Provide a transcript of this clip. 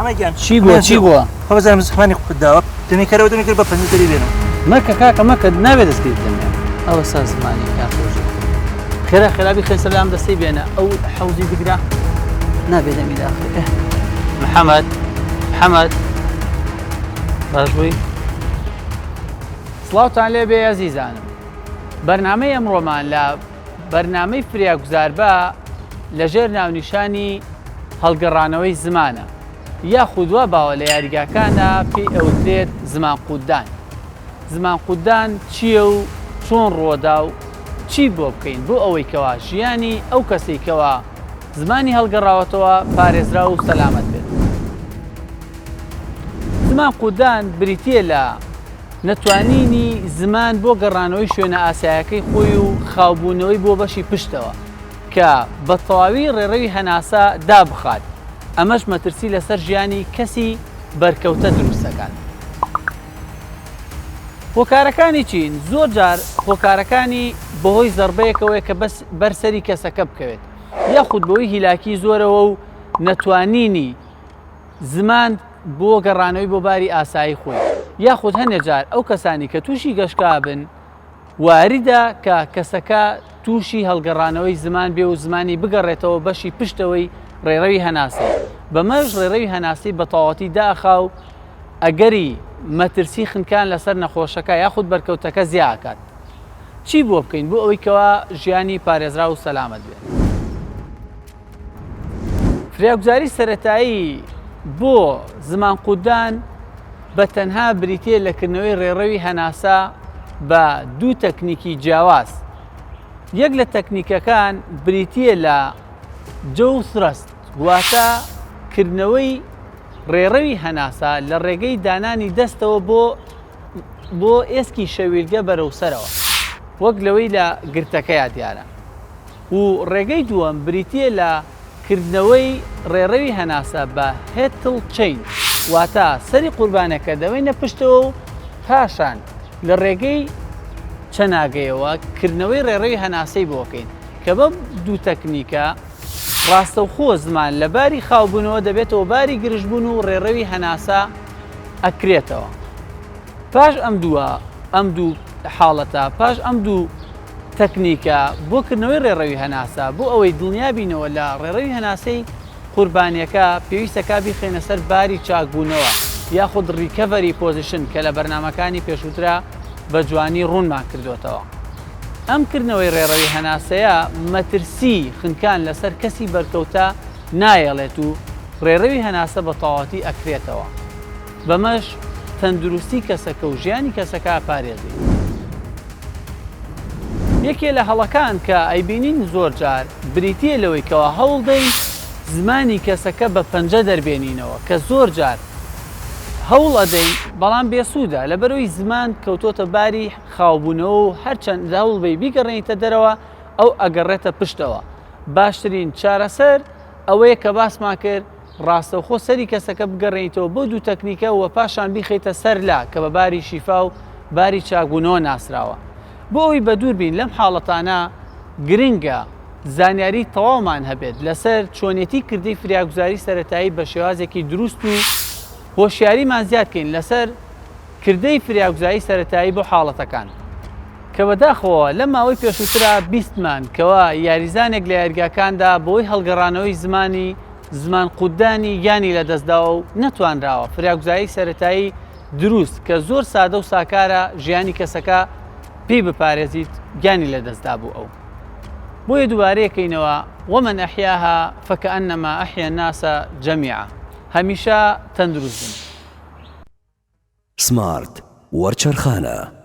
حمای گیان چی بووە خۆ بەزانم زمانی خودداوە دەمێکەرەوە دەمێکرد بە پەنجەری بێنەوە مەکە کاکە مەکە نابێت دەستکەیت دەمێ ئەوە سا زمانی کاتۆژێ خێرا خێرابی خێسەلام دەستی بێنە ئەو حەوزی بگرا نابێت دەمی داخل محەممەد باش بووی سڵاوتان لێ بێ ئەزیزانم بەرنامەی ئەمڕۆمان لە بەرنامەی فریاگوزاربە لەژێر ناونیشانی هەڵگەڕانەوەی زمانە یاخود وا باوە لە یاریگاکانە پێی ئەوترێت زمان قودان. زمان قودان چییە و چۆن ڕۆدا و چی بۆ بکەین بۆ ئەوەی کەوا ژیانی ئەو کەسەی کەوا زمانی هەڵگەڕاوەتەوە پارێزرا و سەلامەت بێت. زمان قودان بریتیە لە نەتوانینی زمان بۆ گەڕانەوەی شوێنە ئاسایەکەی خۆی و خاوبوونەوەی بۆ بەشی پشتەوە کە بە تەواوی ڕێڕەوی هەناسە دابخات. ئەمەش مەترسی لەسەر ژیانی کەسی بەرکەوتە دروستەکان. هۆکارەکانی چین؟ زۆر جار هۆکارەکانی بەهۆی زەربەیەکەوەی کە بەرسەری کەسەکە بکەوێت یاخود بەوەی هیلاکی زۆرەوە و نەتوانینی زمان بۆ گەڕانەوەی بۆ باری ئاسایی خۆی یاخود هەندێک جار ئەو کەسانی کە تووشی گەشتکا بن واریدا کە کەسەکە تووشی هەڵگەڕانەوەی زمان بێ و زمانی بگەڕێتەوە بەشی پشتەوەی ڕێڕەوی هەناسی. بەمەش ڕێڕەوی هەناسی بە تەواوەتی داخا و ئەگەری مەترسی خنکان لەسەر نەخۆشەکە یاخود بەرکەوتەکە زیاکات. چی بۆ بکەین بۆ ئەوەی کەوا ژیانی پارێزرا و سەلامەت بێت؟ فریاگوزاری سەرەتایی بۆ زمان قودان بە تەنها بریتیە لەکردنەوەی ڕێڕەوی هەناسە بە دوو تەکنیکی جیاواز. یەک لە تەکنیکەکان بریتیە لە جەو ثرەست واتە کردنەوەی ڕێڕەوی هەناسە لە ڕێگەی دانانی دەستەوە بۆ ئێسکی شەویلگە بەرەو سەرەوە وەک لەوەی لە گرتەکەیە دیارە. و ڕێگەی دووەم بریتیە لە کردنەوەی ڕێڕەوی هەناسە بە هێتڵ چین واتە سەری قوربانەکە دەوێنە پشتەوە و پاشان لە ڕێگەی چەناگەیەوە کردنەوەی ڕێڕەوی هەناسەی بۆکەین کە بە دوو تەکنیکە ڕاستەوخۆ زمان لە باری خاوبوونەوە دەبێتەوە باری گرژبوون و ڕێڕەوی هەناسە ئەکرێتەوە. پاش ئەم دوو حاڵەتە پاش ئەم دوو تەکنیکە بۆکردنەوەی ڕێڕەوی هەناسە بۆ ئەوەی دڵنیابینەوە لە ڕێڕەوی هەناسەی قوربانیەکە پێویستەکە بیخێنە سەر باری چاکبوونەوە یاخود ڕیکەڤەری پۆزیشن کە لە بەرنامەکانی پێشووترا بە جوانی ڕوونمان کردوێتەوە. ئەم کردنەوەی ڕێڕەوی هەناسەیە مەترسی خنکان لەسەر کەسی بەرکەوتە نایەڵێت و ڕێڕەوی هەناسە بە تەواوەتی ئەکرێتەوە. بەمەش تەندروستی کەسەکە و ژیانی کەسەکە پارێزی. یەکێ لە هەڵەکان کە ئەیبینین زۆر جار بریتیە لەوەی کەەوە هەوڵ دەین زمانی کەسەکە بە پەنجە دەربێنینەوە کە زۆر جار هەوڵ ئەدەین بەڵام بێسوودە لەبەرەوەی زمان کەوتۆتە باری خاوبوونەوە و هەرچەند هەوڵ بەی بیگەڕێنیتە دەرەوە ئەو ئەگەڕێتە پشتەوە. باشترین چارەسەر ئەوەیە کە باسمان کرد ڕاستەوخۆ سەری کەسەکە بگەڕێنیتەوە بۆ دوو تەکنیکە و پاشان بیخیتە سەر لا کە بە باری شیفا و باری چاکبوونەوە ناسراوە. بۆ ئەوی بە دوور بین لەم حاڵەتانە گرنگە زانیاری تەواومان هەبێت لەسەر چۆنیەتی کردەی فریاگوزاری سەرەتایی بە شێوازێکی دروست و هۆشیاریمان زیادکەین لەسەر کردەی فریاگوزاری سەرەتایی بۆ حاڵەتەکان کە بەداخەوە لە ماوەی پێشووترا بیستمان کەوا یاریزانێک لە یاریگاکاندا بۆی هەڵگەڕانەوەی زمان قودانی گیانی لە دەستداوە و نەتوانراوە فریاگوزاری سەرەتایی دروست کە زۆر سادە و ساکارە ژیانی کەسەکە پێی بپارێزیت گیانی لە دەستدا بوو. ئەو بۆیە دووبارەیەکەینەوە ومن ئەحیاها فەکەئەنەما ئەحیا الناس جەمیعا. هەمیشە تەندروست بن. سمارت وەرچەرخانە.